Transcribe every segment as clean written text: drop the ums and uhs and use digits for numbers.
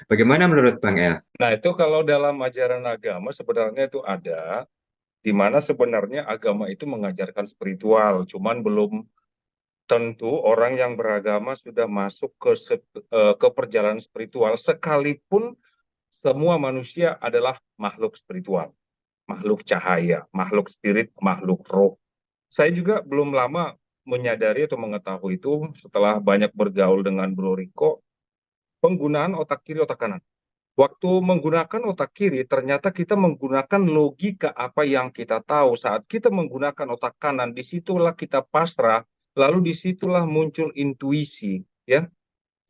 Bagaimana menurut Bang El? Nah, itu kalau dalam ajaran agama sebenarnya itu ada, di mana sebenarnya agama itu mengajarkan spiritual, cuman belum tentu orang yang beragama sudah masuk ke perjalanan spiritual, sekalipun semua manusia adalah makhluk spiritual, makhluk cahaya, makhluk spirit, makhluk roh. Saya juga belum lama menyadari atau mengetahui itu setelah banyak bergaul dengan Bro Riko, penggunaan otak kiri, otak kanan. Waktu menggunakan otak kiri, ternyata kita menggunakan logika apa yang kita tahu. Saat kita menggunakan otak kanan, disitulah kita pasrah, lalu disitulah muncul intuisi. Ya,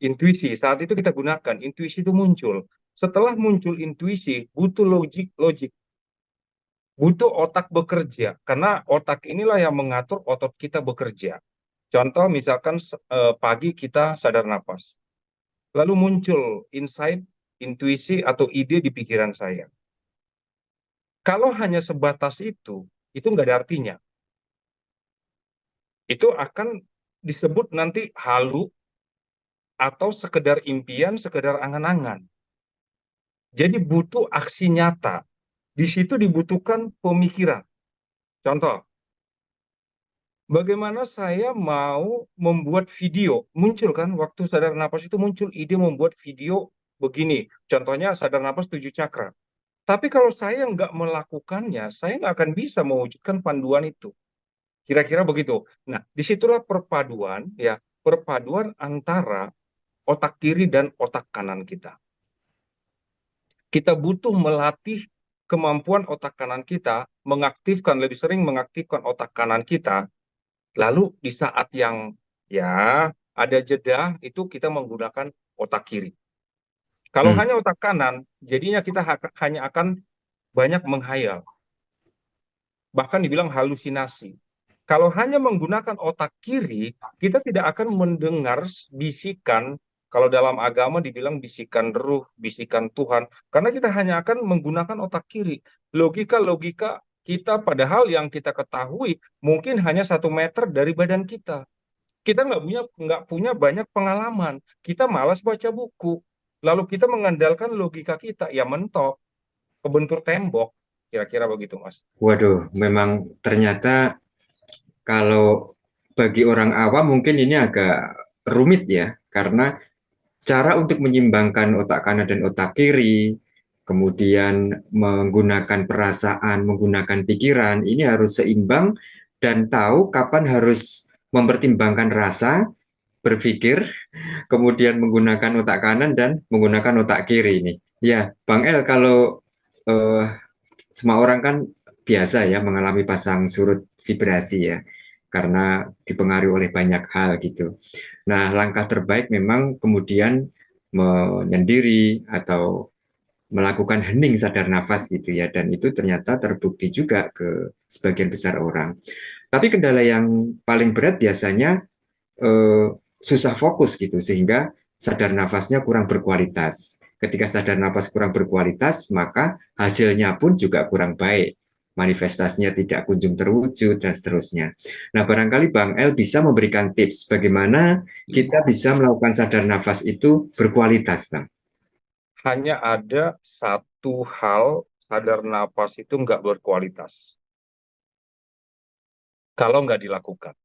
intuisi, saat itu kita gunakan, intuisi itu muncul. Setelah muncul intuisi, butuh logik, butuh otak bekerja. Karena otak inilah yang mengatur otot kita bekerja. Contoh misalkan pagi kita sadar napas. Lalu muncul insight, intuisi atau ide di pikiran saya. Kalau hanya sebatas itu nggak ada artinya. Itu akan disebut nanti halu atau sekedar impian, sekedar angan-angan. Jadi butuh aksi nyata. Di situ dibutuhkan pemikiran. Contoh, bagaimana saya mau membuat video? Muncul kan, waktu sadar napas itu muncul ide membuat video begini. Contohnya sadar napas 7 cakra. Tapi kalau saya nggak melakukannya, saya nggak akan bisa mewujudkan panduan itu. Kira-kira begitu. Nah, disitulah perpaduan, ya, perpaduan antara otak kiri dan otak kanan kita. Kita butuh melatih kemampuan otak kanan kita, mengaktifkan, lebih sering mengaktifkan otak kanan kita, lalu di saat yang ya ada jeda, itu kita menggunakan otak kiri. Kalau Hmm. hanya otak kanan, jadinya kita hanya akan banyak menghayal, bahkan dibilang halusinasi. Kalau hanya menggunakan otak kiri, kita tidak akan mendengar bisikan, kalau dalam agama dibilang bisikan ruh, bisikan Tuhan, karena kita hanya akan menggunakan otak kiri. Logika-logika kita, padahal yang kita ketahui mungkin hanya 1 meter dari badan kita. Kita nggak punya banyak pengalaman. Kita malas baca buku. Lalu kita mengandalkan logika kita, ya mentok, kebentur tembok. Kira-kira begitu, Mas. Waduh, memang ternyata kalau bagi orang awam mungkin ini agak rumit ya, karena cara untuk menyimbangkan otak kanan dan otak kiri, kemudian menggunakan perasaan, menggunakan pikiran, ini harus seimbang dan tahu kapan harus mempertimbangkan rasa, berpikir, kemudian menggunakan otak kanan dan menggunakan otak kiri ini. Ya, Bang El, kalau eh, semua orang kan biasa ya mengalami pasang surut vibrasi ya, karena dipengaruhi oleh banyak hal gitu. Nah, langkah terbaik memang kemudian menyendiri atau melakukan hening sadar nafas gitu ya, dan itu ternyata terbukti juga ke sebagian besar orang. Tapi kendala yang paling berat biasanya eh, susah fokus gitu, sehingga sadar nafasnya kurang berkualitas. Ketika sadar nafas kurang berkualitas, maka hasilnya pun juga kurang baik. Manifestasinya tidak kunjung terwujud dan seterusnya. Nah, barangkali Bang El bisa memberikan tips bagaimana kita bisa melakukan sadar nafas itu berkualitas, Bang. Hanya ada satu hal, sadar napas itu nggak berkualitas kalau nggak dilakukan.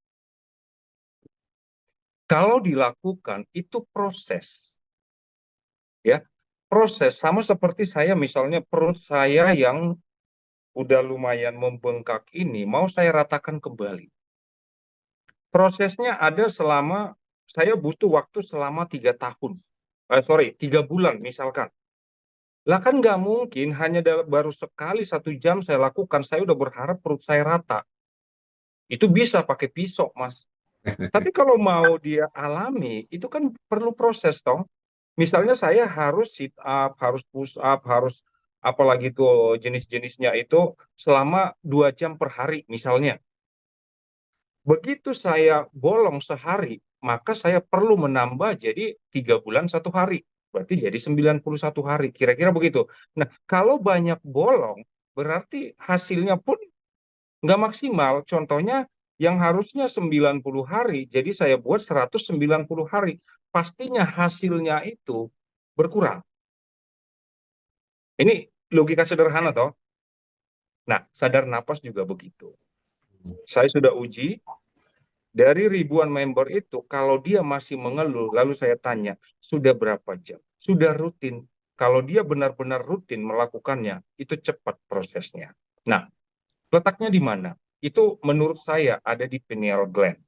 Kalau dilakukan itu proses, ya, proses sama seperti saya misalnya perut saya yang udah lumayan membengkak ini mau saya ratakan kembali. Prosesnya ada selama, saya butuh waktu selama 3 tahun, sorry, 3 bulan misalkan. Lah kan nggak mungkin hanya baru sekali 1 jam saya lakukan, saya udah berharap perut saya rata. Itu bisa pakai pisau, Mas. Tapi kalau mau dia alami, itu kan perlu proses, toh. Misalnya saya harus sit up, harus push up, harus apalagi tuh jenis-jenisnya itu selama 2 jam per hari, misalnya. Begitu saya bolong sehari, maka saya perlu menambah jadi 3 bulan 1 hari. Berarti jadi 91 hari. Kira-kira begitu. Nah, kalau banyak bolong, berarti hasilnya pun nggak maksimal. Contohnya yang harusnya 90 hari, jadi saya buat 190 hari. Pastinya hasilnya itu berkurang. Ini logika sederhana toh. Nah, sadar napas juga begitu. Saya sudah uji dari ribuan member itu, kalau dia masih mengeluh, lalu saya tanya, sudah berapa jam? Sudah rutin. Kalau dia benar-benar rutin melakukannya, itu cepat prosesnya. Nah, letaknya di mana? Itu menurut saya ada di pineal gland.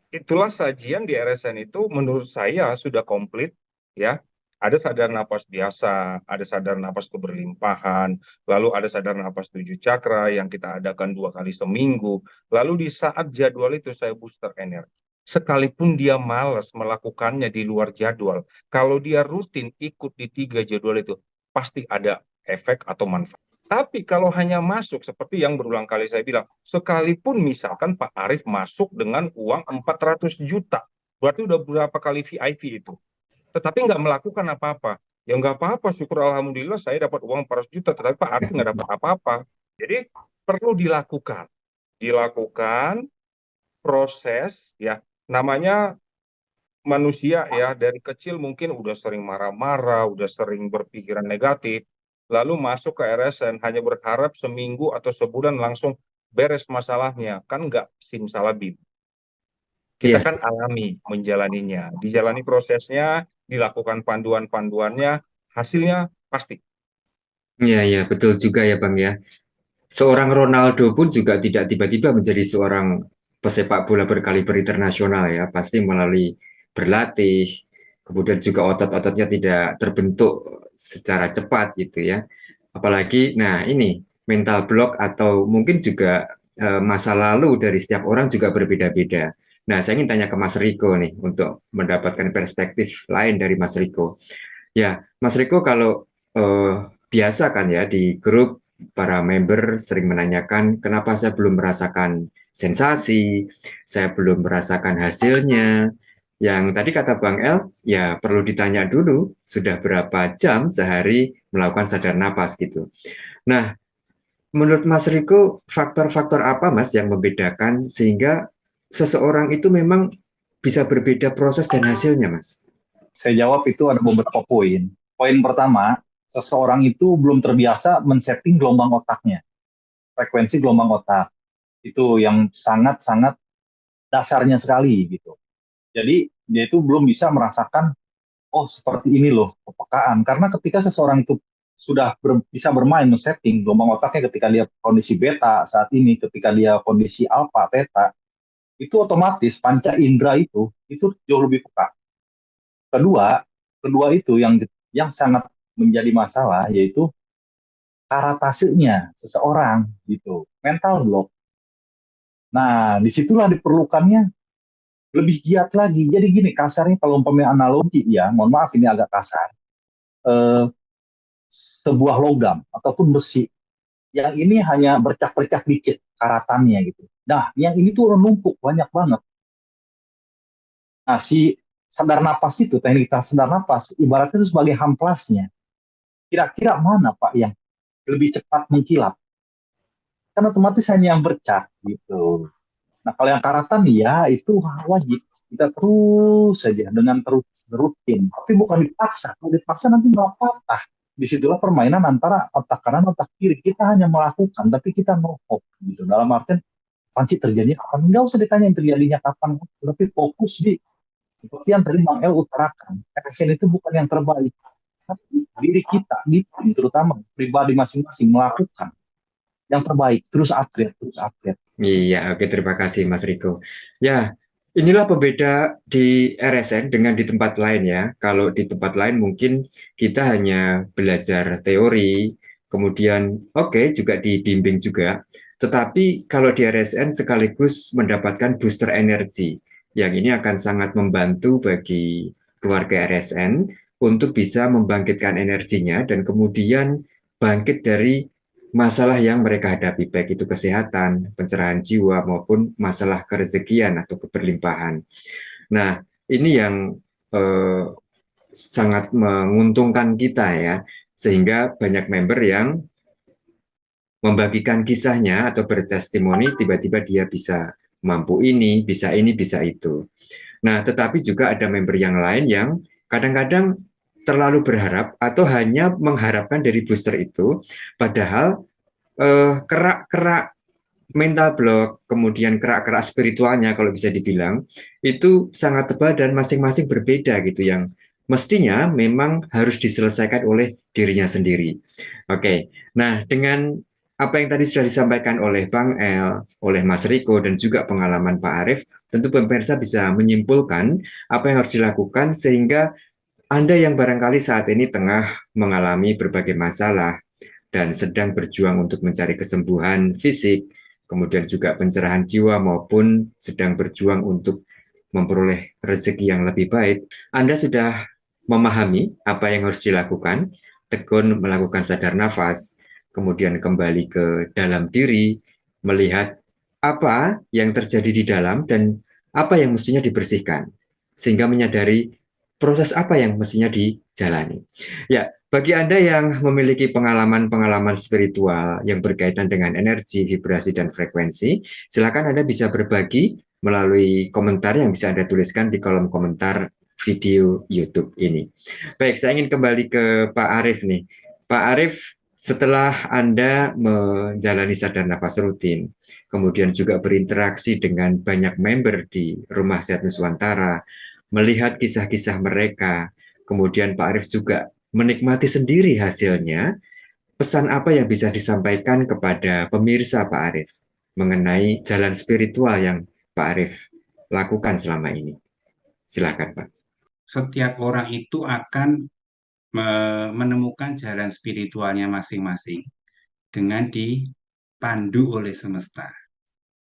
Itulah sajian di RSN itu menurut saya sudah komplit ya. Ada sadar napas biasa, ada sadar napas keberlimpahan, lalu ada sadar napas 7 cakra yang kita adakan 2 kali seminggu. Lalu di saat jadwal itu saya booster energi. Sekalipun dia malas melakukannya di luar jadwal, kalau dia rutin ikut di 3 jadwal itu, pasti ada efek atau manfaat. Tapi kalau hanya masuk seperti yang berulang kali saya bilang, sekalipun misalkan Pak Arief masuk dengan uang 400 juta, berarti udah berapa kali VIP itu. Tetapi nggak melakukan apa-apa. Ya nggak apa-apa, syukur Alhamdulillah saya dapat uang 400 juta, tetapi Pak Arief nggak dapat apa-apa. Jadi perlu dilakukan. Dilakukan proses ya, namanya manusia ya dari kecil mungkin udah sering marah-marah, udah sering berpikiran negatif, lalu masuk ke RSN hanya berharap seminggu atau sebulan langsung beres masalahnya, kan nggak simsalabim. Kita Iya, kan alami menjalaninya, dijalani prosesnya, dilakukan panduan-panduannya, hasilnya pasti. iya, iya, betul juga ya Bang ya. Seorang Ronaldo pun juga tidak tiba-tiba menjadi seorang pesepak bola berkaliber internasional ya, pasti melalui berlatih, kemudian juga otot-ototnya tidak terbentuk secara cepat gitu ya. Apalagi, nah ini mental block atau mungkin juga masa lalu dari setiap orang juga berbeda-beda. Nah, saya ingin tanya ke Mas Riko nih untuk mendapatkan perspektif lain dari Mas Riko. Ya, Mas Riko kalau eh, biasa kan ya di grup para member sering menanyakan kenapa saya belum merasakan sensasi, saya belum merasakan hasilnya. Yang tadi kata Bang El, ya perlu ditanya dulu sudah berapa jam sehari melakukan sadar napas gitu. Nah, menurut Mas Riko, faktor-faktor apa Mas yang membedakan sehingga seseorang itu memang bisa berbeda proses dan hasilnya, Mas? Saya jawab itu ada beberapa poin. Poin pertama, seseorang itu belum terbiasa men-setting gelombang otaknya, frekuensi gelombang otak. Itu yang sangat-sangat dasarnya sekali gitu. Jadi dia itu belum bisa merasakan, oh seperti ini loh kepekaan. Karena ketika seseorang itu sudah bisa bermain men-setting gelombang otaknya ketika dia kondisi beta saat ini, ketika dia kondisi alfa, theta, itu otomatis panca indera itu jauh lebih peka. Kedua, kedua itu yang sangat menjadi masalah yaitu karatasenya seseorang gitu, mental block. Nah, disitulah diperlukannya lebih giat lagi. Jadi gini kasarnya kalau umpamanya analogi ya, mohon maaf ini agak kasar. Eh, Sebuah logam ataupun besi yang ini hanya bercak-bercak dikit karatannya gitu. Nah, yang ini tuh numpuk banyak banget. Nah, si sadar napas itu, teknik sadar napas, ibaratnya itu sebagai hamplasnya. Kira-kira mana Pak yang lebih cepat mengkilap? Kan otomatis hanya yang bercak gitu. Nah kalau yang karatan ya itu wajib kita terus saja dengan terus rutin, tapi bukan dipaksa. Kalau dipaksa nanti malah patah. Disitulah permainan antara otak kanan otak kiri. Kita hanya melakukan, tapi kita no hope gitu. Dalam artian panci terjadinya kapan? Enggak usah ditanya yang terjadinya kapan, tapi fokus di seperti yang tadi Bang El utarakan. Action itu bukan yang terbaik, tapi diri kita, di tim terutama pribadi masing-masing melakukan yang terbaik, terus upgrade, terus upgrade. Iya, oke, terima kasih Mas Riko. Ya, inilah pembeda di RSN dengan di tempat lain ya. Kalau di tempat lain mungkin kita hanya belajar teori, kemudian oke juga dibimbing juga. Tetapi kalau di RSN sekaligus mendapatkan booster energi, yang ini akan sangat membantu bagi keluarga RSN untuk bisa membangkitkan energinya dan kemudian bangkit dari masalah yang mereka hadapi, baik itu kesehatan, pencerahan jiwa, maupun masalah kerezekian atau keberlimpahan. Nah, ini yang eh, sangat menguntungkan kita ya, sehingga banyak member yang membagikan kisahnya atau bertestimoni, tiba-tiba dia bisa mampu ini, bisa itu. Nah, tetapi juga ada member yang lain yang kadang-kadang terlalu berharap atau hanya mengharapkan dari booster itu, padahal kerak-kerak mental block, kemudian kerak-kerak spiritualnya kalau bisa dibilang, itu sangat tebal dan masing-masing berbeda gitu yang mestinya memang harus diselesaikan oleh dirinya sendiri. Oke, nah dengan apa yang tadi sudah disampaikan oleh Bang El, oleh Mas Riko, dan juga pengalaman Pak Arief, tentu pemirsa bisa menyimpulkan apa yang harus dilakukan sehingga Anda yang barangkali saat ini tengah mengalami berbagai masalah, dan sedang berjuang untuk mencari kesembuhan fisik, kemudian juga pencerahan jiwa maupun sedang berjuang untuk memperoleh rezeki yang lebih baik, Anda sudah memahami apa yang harus dilakukan, tekun melakukan sadar nafas, kemudian kembali ke dalam diri, melihat apa yang terjadi di dalam dan apa yang mestinya dibersihkan, sehingga menyadari proses apa yang mestinya dijalani. Ya, bagi Anda yang memiliki pengalaman-pengalaman spiritual yang berkaitan dengan energi, vibrasi, dan frekuensi, silakan Anda bisa berbagi melalui komentar yang bisa Anda tuliskan di kolom komentar video YouTube ini. Baik, saya ingin kembali ke Pak Arief nih. Pak Arief, setelah Anda menjalani sadar nafas rutin, kemudian juga berinteraksi dengan banyak member di Rumah Sehat Nuswantara, melihat kisah-kisah mereka, kemudian Pak Arief juga menikmati sendiri hasilnya, pesan apa yang bisa disampaikan kepada pemirsa Pak Arief mengenai jalan spiritual yang Pak Arief lakukan selama ini? Silakan, Pak. Setiap orang itu akan menemukan jalan spiritualnya masing-masing dengan dipandu oleh semesta.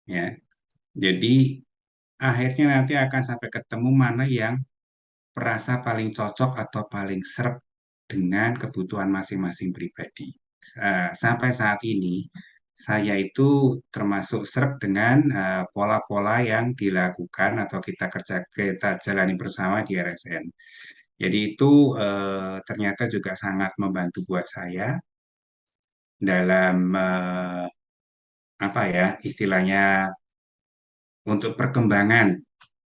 Ya, jadi akhirnya nanti akan sampai ketemu mana yang perasa paling cocok atau paling serap dengan kebutuhan masing-masing pribadi. Sampai saat ini, saya itu termasuk serap dengan pola-pola yang dilakukan atau kita jalani bersama di RSN. Jadi itu ternyata juga sangat membantu buat saya dalam apa ya istilahnya untuk perkembangan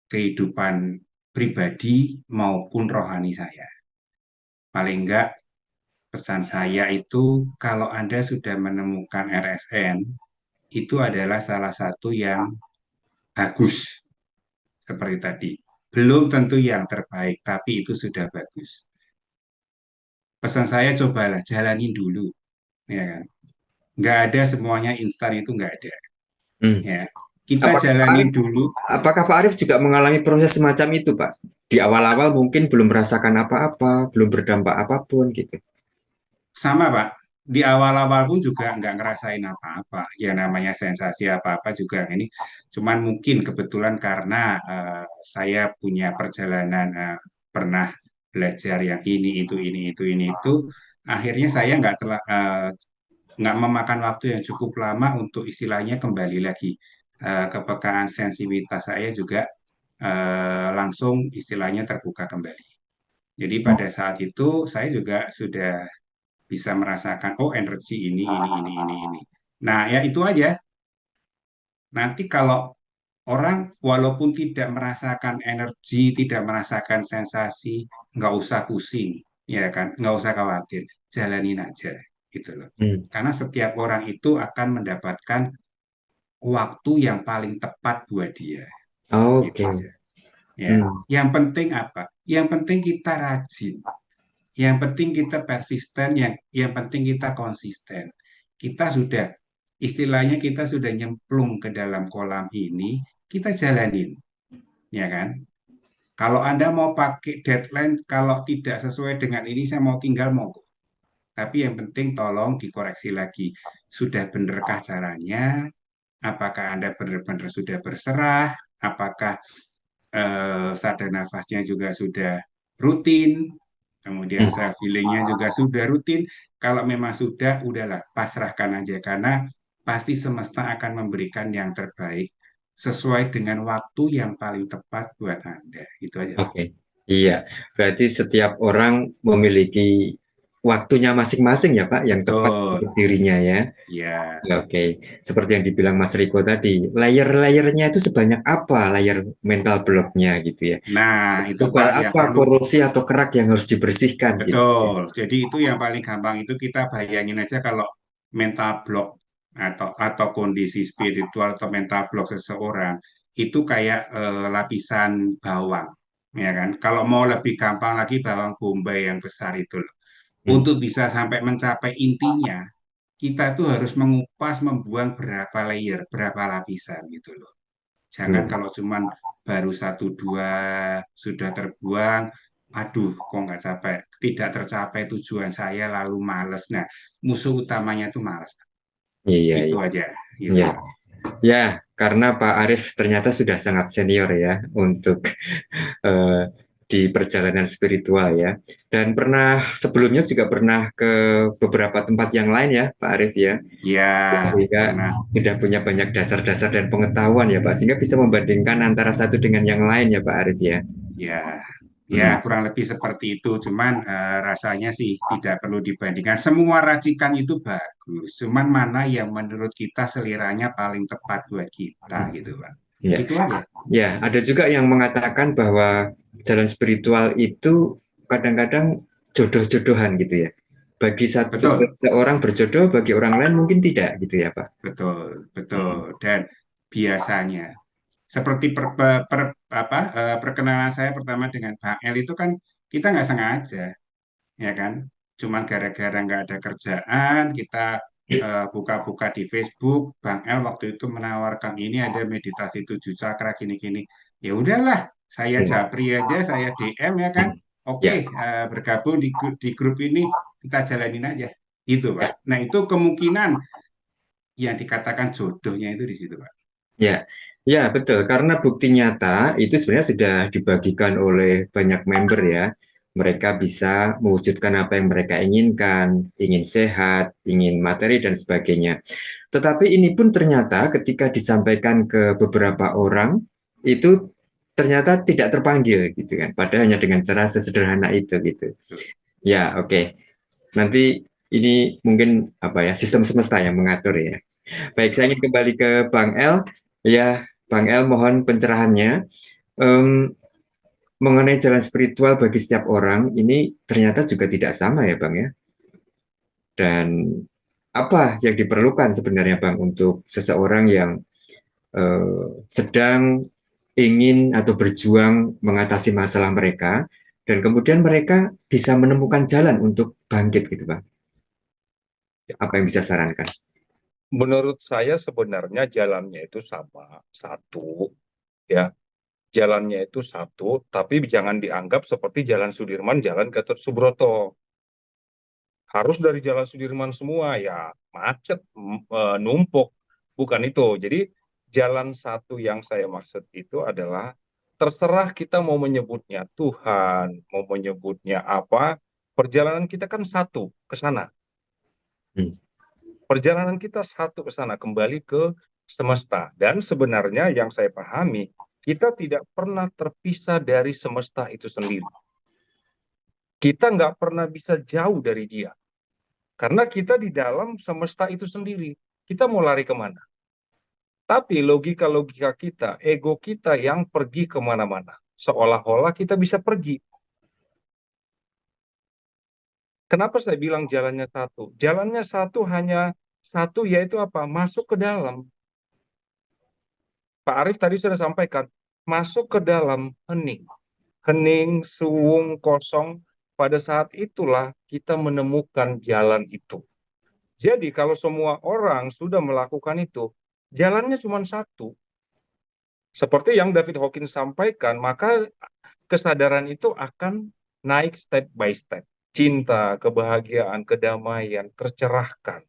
kehidupan pribadi maupun rohani saya. Paling enggak pesan saya itu kalau Anda sudah menemukan RSN itu adalah salah satu yang bagus seperti tadi. Belum tentu yang terbaik, tapi itu sudah bagus. Pesan saya cobalah jalanin dulu, ya kan? Nggak ada semuanya instan itu nggak ada, Hmm. ya. Kita Apakah Pak jalanin Arief, dulu. apakah Pak Arief juga mengalami proses semacam itu, Pak? Di awal-awal mungkin belum merasakan apa-apa, belum berdampak apapun gitu. Sama Pak, di awal-awal pun juga nggak ngerasain apa-apa. Ya namanya sensasi apa-apa juga ini. Cuman mungkin kebetulan karena saya punya perjalanan pernah belajar yang ini itu. Akhirnya saya nggak memakan waktu yang cukup lama untuk istilahnya kembali lagi. Kepekaan sensitivitas saya juga langsung istilahnya terbuka kembali. Jadi pada saat itu saya juga sudah bisa merasakan oh energi ini. Nah, ya itu aja. Nanti kalau orang walaupun tidak merasakan energi, tidak merasakan sensasi, nggak usah pusing, ya kan? Nggak usah khawatir, jalanin aja gitu loh. Hmm. Karena setiap orang itu akan mendapatkan waktu yang paling tepat buat dia, gitu Oke. aja. Ya, Hmm. yang penting apa? Yang penting kita rajin. Yang penting kita persisten, yang penting kita konsisten. Kita sudah, istilahnya kita sudah nyemplung ke dalam kolam ini, kita jalanin, ya kan? Kalau Anda mau pakai deadline, kalau tidak sesuai dengan ini, saya mau tinggal monggo. Tapi yang penting tolong dikoreksi lagi. Sudah benarkah caranya? Apakah Anda benar-benar sudah berserah? Apakah sadar nafasnya juga sudah rutin? Kemudian Hmm. self healingnya juga sudah rutin. Kalau memang sudah, udahlah pasrahkan aja karena pasti semesta akan memberikan yang terbaik sesuai dengan waktu yang paling tepat buat Anda. Itu aja, Pak. Oke. Iya, berarti setiap orang memiliki waktunya masing-masing ya Pak, yang tepat Betul, untuk dirinya ya. ya. Ya, oke, seperti yang dibilang Mas Riko tadi, layer-layernya itu sebanyak apa layer mental blocknya gitu ya. Nah, itu Tebal Pak yang apa perlu. korosi atau kerak yang harus dibersihkan gitu. Betul. Jadi itu yang paling gampang itu kita bayangin aja kalau mental block atau kondisi spiritual atau mental block seseorang itu kayak lapisan bawang, ya kan? Kalau mau lebih gampang lagi bawang bombay yang besar itu loh. Hmm. Untuk bisa sampai mencapai intinya, kita tuh harus mengupas, membuang berapa layer, berapa lapisan gitu loh. Jangan Hmm. kalau cuman baru satu dua sudah terbuang, aduh kok nggak capek, tidak tercapai tujuan saya lalu males. Nah, musuh utamanya itu males. Iya, Itu iya, aja, gitu iya. Pak. Ya, karena Pak Arief ternyata sudah sangat senior ya untuk eh, di perjalanan spiritual ya. Dan pernah sebelumnya juga pernah ke beberapa tempat yang lain ya, Pak Arief ya. Ya, Sehingga pernah. sudah punya banyak dasar-dasar dan pengetahuan ya Pak, sehingga bisa membandingkan antara satu dengan yang lain ya Pak Arief ya. Ya, ya Hmm. kurang lebih seperti itu. Cuman rasanya sih tidak perlu dibandingkan. Semua racikan itu bagus. Cuman mana yang menurut kita seliranya paling tepat buat kita, gitu Pak. Ya, Itu aja. ya, ada juga yang mengatakan bahwa jalan spiritual itu kadang-kadang jodoh-jodohan gitu ya. Bagi satu Betul. seorang berjodoh, bagi orang lain mungkin tidak gitu ya Pak. Betul, Hmm. betul. Dan biasanya seperti perkenalan saya pertama dengan Bang El itu kan kita nggak sengaja, ya kan? Cuman gara-gara nggak ada kerjaan, kita buka-buka di Facebook, Bang El waktu itu menawarkan ini ada meditasi 7 cakra gini-gini. Ya udahlah, saya Hmm. japri aja, saya DM ya kan. Oke, Ya, bergabung di grup ini, kita jalanin aja. Itu, Pak. ya, Nah, itu kemungkinan yang dikatakan jodohnya itu di situ, Pak. ya, ya, betul. Karena bukti nyata itu sebenarnya sudah dibagikan oleh banyak member ya. Mereka bisa mewujudkan apa yang mereka inginkan, ingin sehat, ingin materi dan sebagainya. Tetapi ini pun ternyata ketika disampaikan ke beberapa orang itu ternyata tidak terpanggil gitu kan. Padahal hanya dengan cara sesederhana itu gitu. Ya, oke. Nanti ini mungkin apa ya, sistem semesta yang mengatur ya. Baik, saya ingin kembali ke Bang El. Ya, Bang El mohon pencerahannya. Em, Mengenai jalan spiritual bagi setiap orang ini ternyata juga tidak sama ya Bang ya. Dan apa yang diperlukan sebenarnya Bang untuk seseorang yang sedang ingin atau berjuang mengatasi masalah mereka dan kemudian mereka bisa menemukan jalan untuk bangkit gitu Bang. Apa yang bisa sarankan? Menurut saya sebenarnya jalannya itu sama, satu, ya. Jalannya itu satu, tapi jangan dianggap seperti Jalan Sudirman, Jalan Gatot Subroto. Harus dari Jalan Sudirman semua, ya macet, numpuk. Bukan itu. Jadi jalan satu yang saya maksud itu adalah terserah kita mau menyebutnya Tuhan, mau menyebutnya apa, perjalanan kita kan satu ke sana. Hmm. Perjalanan kita satu ke sana, kembali ke semesta. Dan sebenarnya yang saya pahami, kita tidak pernah terpisah dari semesta itu sendiri. Kita nggak pernah bisa jauh dari dia. Karena kita di dalam semesta itu sendiri. Kita mau lari kemana? Tapi logika-logika kita, ego kita yang pergi kemana-mana. Seolah-olah kita bisa pergi. Kenapa saya bilang jalannya satu? Jalannya satu hanya satu, yaitu apa? Masuk ke dalam. Pak Arief tadi sudah sampaikan, masuk ke dalam hening. Hening, suwung, kosong. Pada saat itulah kita menemukan jalan itu. Jadi kalau semua orang sudah melakukan itu, jalannya cuma satu. Seperti yang David Hawkins sampaikan, maka kesadaran itu akan naik step by step. Cinta, kebahagiaan, kedamaian, tercerahkan.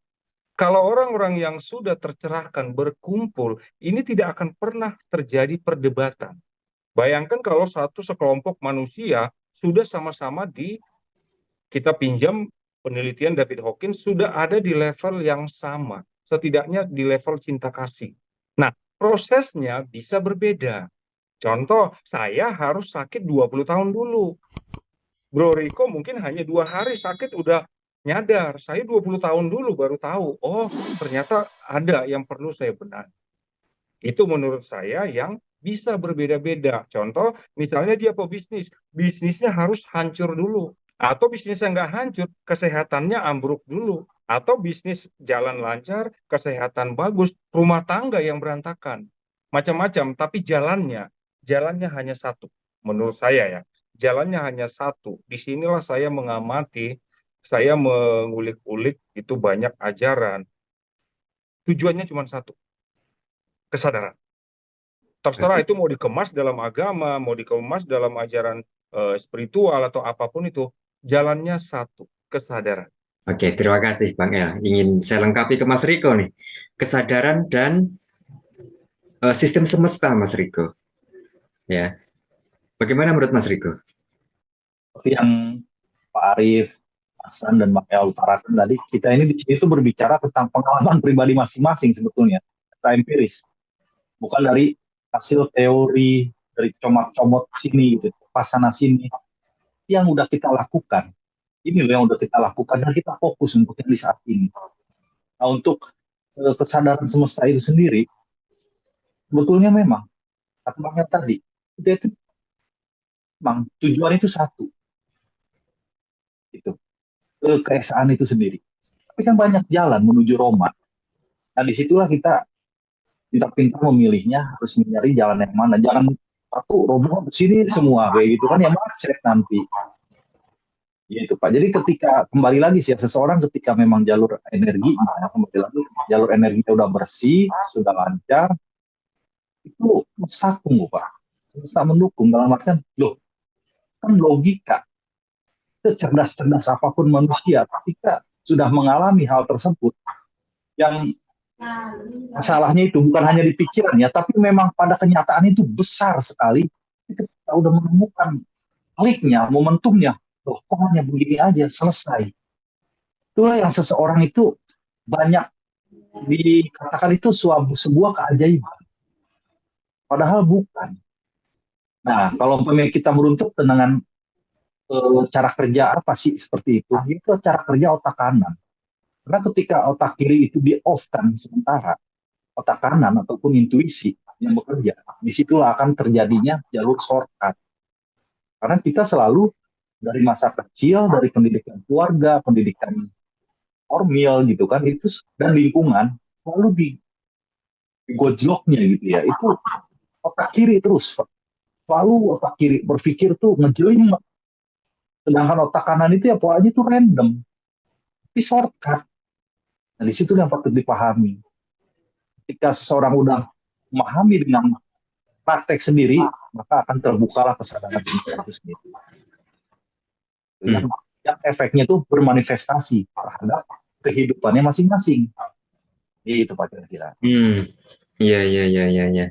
Kalau orang-orang yang sudah tercerahkan berkumpul, ini tidak akan pernah terjadi perdebatan. Bayangkan kalau satu sekelompok manusia sudah sama-sama kita pinjam penelitian David Hawkins, sudah ada di level yang sama, setidaknya di level cinta kasih. Nah, prosesnya bisa berbeda. Contoh, saya harus sakit 20 tahun dulu. Bro Riko mungkin hanya 2 hari sakit udah nyadar, saya 20 tahun dulu baru tahu, oh ternyata ada yang perlu saya benahi. Itu menurut saya yang bisa berbeda-beda. Contoh, misalnya dia pebisnis, bisnisnya harus hancur dulu. Atau bisnisnya nggak hancur, kesehatannya ambruk dulu. Atau bisnis jalan lancar, kesehatan bagus, rumah tangga yang berantakan. Macam-macam, tapi jalannya hanya satu. Menurut saya ya, jalannya hanya satu. Disinilah saya mengamati, saya mengulik-ulik itu banyak ajaran. Tujuannya cuma satu, kesadaran. Terserah itu mau dikemas dalam agama, mau dikemas dalam ajaran spiritual atau apapun itu, jalannya satu, kesadaran. Oke, terima kasih Bang El. Ingin saya lengkapi ke Mas Riko nih. Kesadaran dan sistem semesta, Mas Riko. Ya, bagaimana menurut Mas Riko? Seperti yang Pak Arief, Hasan, dan Bang El utarakan tadi, kita ini di sini tuh berbicara tentang pengalaman pribadi masing-masing sebetulnya, kita empiris, bukan dari hasil teori dari comot-comot sini gitu, pasana sini yang udah kita lakukan. Ini loh yang udah kita lakukan dan kita fokus untuk yang di saat ini. Nah, untuk kesadaran semesta itu sendiri, sebetulnya memang kata Bang El tadi, itu memang tujuan itu satu, gitu, keesaan itu sendiri. Tapi kan banyak jalan menuju Roma. Nah, disitulah kita pintar-pintar memilihnya, harus mencari jalan yang mana. Jangan satu rombongan ke sini semua kayak gitu kan, yang macet nanti. Gitu Pak. Jadi ketika kembali lagi sih, seseorang ketika memang jalur energinya, kembali lagi jalur energinya udah bersih, sudah lancar, itu semesta tunggu Pak. Semesta mendukung dalam artian, loh kan logika, secerdas-cerdas apapun manusia, ketika sudah mengalami hal tersebut, yang masalahnya itu bukan hanya di pikirannya, tapi memang pada kenyataan itu besar sekali. Kita udah menemukan kliknya, momentumnya, loh kok hanya begini aja, selesai. Itulah yang seseorang itu banyak dikatakan itu sebuah keajaiban. Padahal bukan. Nah, kalau umpamanya kita meruntuk dengan cara kerja apa sih seperti itu cara kerja otak kanan. Karena ketika otak kiri itu di-off-kan sementara, otak kanan ataupun intuisi yang bekerja, disitulah akan terjadinya jalur shortcut. Karena kita selalu dari masa kecil, dari pendidikan keluarga, pendidikan formil gitu kan, itu dan lingkungan selalu di gojloknya gitu ya. Itu otak kiri terus, selalu otak kiri berpikir tuh ngejelim. Sedangkan otak kanan itu ya polanya tuh random, tapi shortcut. Nah, di situ yang patut dipahami. Ketika seseorang udah memahami dengan praktek sendiri, maka akan terbukalah kesadaran semesta itu sendiri. Yang efeknya itu bermanifestasi terhadap kehidupannya masing-masing. Itu Pak kira-kira. Iya, iya, iya, iya, iya.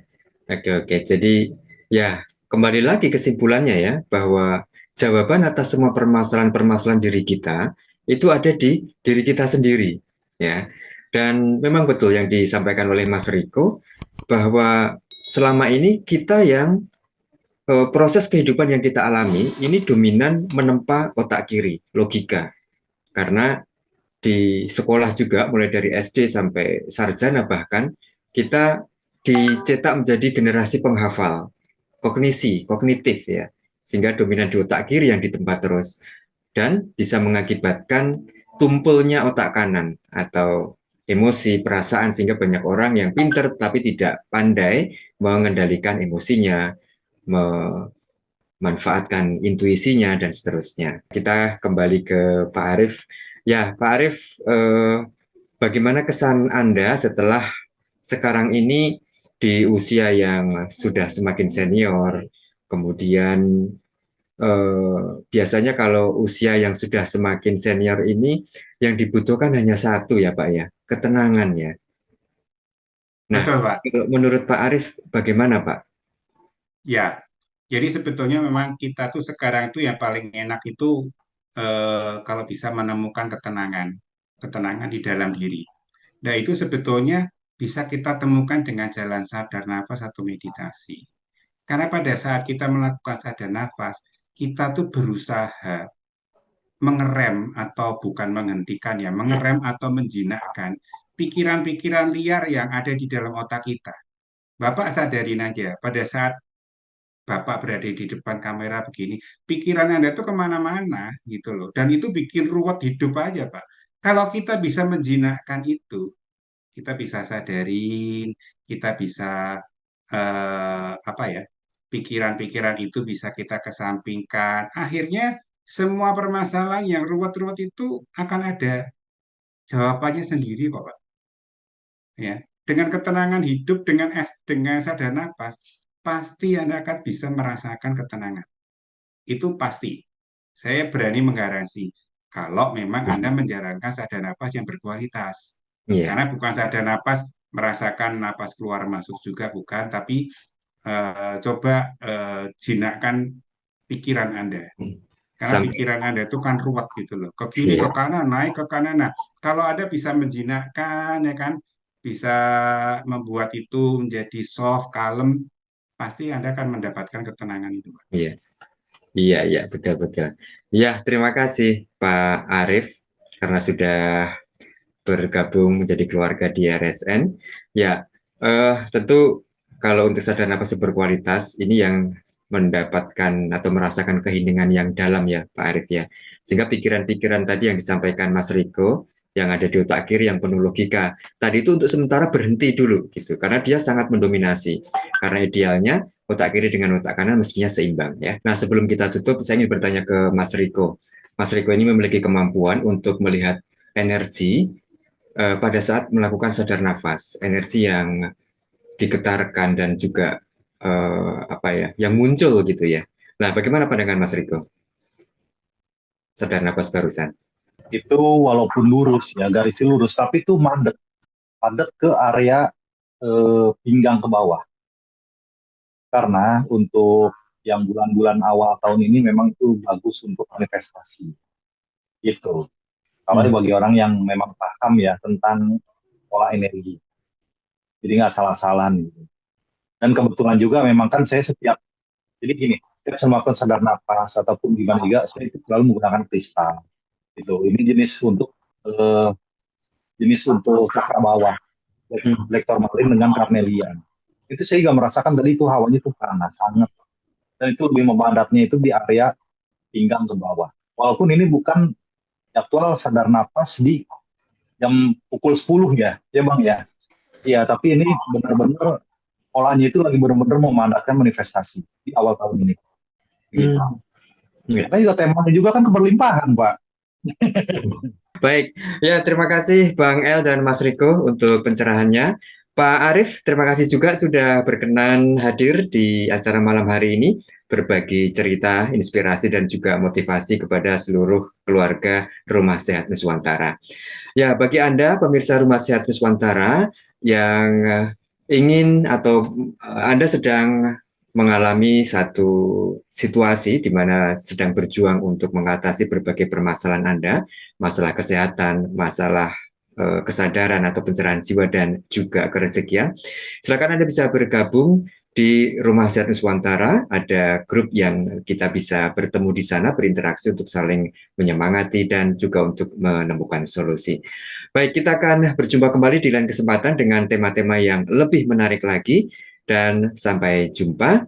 Oke, oke. Jadi ya kembali lagi kesimpulannya ya bahwa jawaban atas semua permasalahan-permasalahan diri kita itu ada di diri kita sendiri, ya. Dan memang betul yang disampaikan oleh Mas Riko bahwa selama ini kita yang proses kehidupan yang kita alami ini dominan menempa otak kiri, logika. Karena di sekolah juga mulai dari SD sampai sarjana bahkan kita dicetak menjadi generasi penghafal, kognitif ya, sehingga dominan di otak kiri yang ditempa terus dan bisa mengakibatkan tumpulnya otak kanan atau emosi, perasaan sehingga banyak orang yang pintar tapi tidak pandai mengendalikan emosinya, memanfaatkan intuisinya dan seterusnya. Kita kembali ke Pak Arief. Ya, Pak Arief, bagaimana kesan Anda setelah sekarang ini di usia yang sudah semakin senior, kemudian biasanya kalau usia yang sudah semakin senior ini yang dibutuhkan hanya satu ya Pak ya, ketenangan ya. Nah, Betul, Pak. menurut Pak Arief bagaimana Pak? Ya, jadi sebetulnya memang kita tuh sekarang itu yang paling enak itu kalau bisa menemukan ketenangan, ketenangan di dalam diri. Nah, itu sebetulnya bisa kita temukan dengan jalan sadar nafas atau meditasi. Karena pada saat kita melakukan sadar nafas, kita tuh berusaha mengerem atau bukan menghentikan ya, mengerem atau menjinakkan pikiran-pikiran liar yang ada di dalam otak kita. Bapak sadarin aja, pada saat Bapak berada di depan kamera begini, pikiran Anda tuh kemana-mana gitu loh. Dan itu bikin ruwet hidup aja, Pak. Kalau kita bisa menjinakkan itu, kita bisa sadarin, kita bisa apa ya, pikiran-pikiran itu bisa kita kesampingkan. Akhirnya semua permasalahan yang ruwet-ruwet itu akan ada jawabannya sendiri kok, Pak. Ya, dengan ketenangan hidup, dengan sadar nafas, pasti Anda akan bisa merasakan ketenangan. Itu pasti. Saya berani menggaransi kalau memang Anda menjalankan sadar nafas yang berkualitas. Iya, Karena bukan sadar nafas merasakan napas keluar masuk juga bukan, tapi coba jinakkan pikiran Anda. Karena sampai pikiran Anda itu kan ruwet gitu loh. Ke kiri, iya, ke kanan, naik ke kanan. Nah, kalau Anda bisa menjinakkan, ya kan, bisa membuat itu menjadi soft, kalem, pasti Anda akan mendapatkan ketenangan itu, Pak. iya, iya, iya, betul, betul. Ya, terima kasih Pak Arif karena sudah bergabung menjadi keluarga di RSN. Ya, tentu kalau untuk sadar napas yang berkualitas ini yang mendapatkan atau merasakan keheningan yang dalam ya Pak Arif ya. Sehingga pikiran-pikiran tadi yang disampaikan Mas Riko yang ada di otak kiri yang penuh logika tadi itu untuk sementara berhenti dulu gitu karena dia sangat mendominasi. Karena idealnya otak kiri dengan otak kanan mestinya seimbang ya. Nah, sebelum kita tutup saya ingin bertanya ke Mas Riko. Mas Riko ini memiliki kemampuan untuk melihat energi pada saat melakukan sadar nafas, energi yang digetarkan dan juga apa ya, yang muncul gitu ya. Nah, bagaimana pandangan Mas Riko? Sadar nafas barusan. Itu walaupun lurus ya, garisnya lurus, tapi itu mandek, padat ke area pinggang ke bawah. Karena untuk yang bulan-bulan awal tahun ini memang itu bagus untuk manifestasi. Gitu. Kalau Hmm. bagi orang yang memang paham ya tentang pola energi. Jadi nggak salah-salah gitu. Dan kebetulan juga memang kan saya jadi gini, setiap saya melakukan sadar nafas ataupun gimana juga, saya itu selalu menggunakan kristal. Gitu. Ini eh, jenis untuk cakra bawah, Hmm. black tourmaline dengan carnelian. Itu saya juga merasakan tadi itu hawanya itu panas, sangat. Dan itu lebih memadatnya itu di area pinggang ke bawah. Walaupun ini bukan jadwal sadar nafas di jam pukul 10 ya, ya Bang ya. Iya, tapi ini benar-benar polanya itu lagi benar-benar memandatkan manifestasi di awal tahun ini. Gitu. Hmm. Ya. Karena juga temanya juga kan keberlimpahan, Pak. Baik, ya terima kasih Bang El dan Mas Riko untuk pencerahannya. Pak Arif, terima kasih juga sudah berkenan hadir di acara malam hari ini, berbagi cerita, inspirasi, dan juga motivasi kepada seluruh keluarga Rumah Sehat Nuswantara. Ya, bagi Anda pemirsa Rumah Sehat Nuswantara yang ingin atau Anda sedang mengalami satu situasi di mana sedang berjuang untuk mengatasi berbagai permasalahan Anda, masalah kesehatan, masalah kesadaran atau pencerahan jiwa dan juga kerezekian, silakan Anda bisa bergabung di Rumah Sehat Nuswantara. Ada grup yang kita bisa bertemu di sana, berinteraksi untuk saling menyemangati dan juga untuk menemukan solusi. Baik, kita akan berjumpa kembali di lain kesempatan dengan tema-tema yang lebih menarik lagi. Dan sampai jumpa.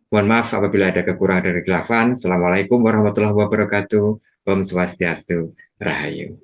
Mohon maaf apabila ada kekurangan dan kekeliruan. Assalamualaikum warahmatullahi wabarakatuh. Om Swastiastu. Rahayu.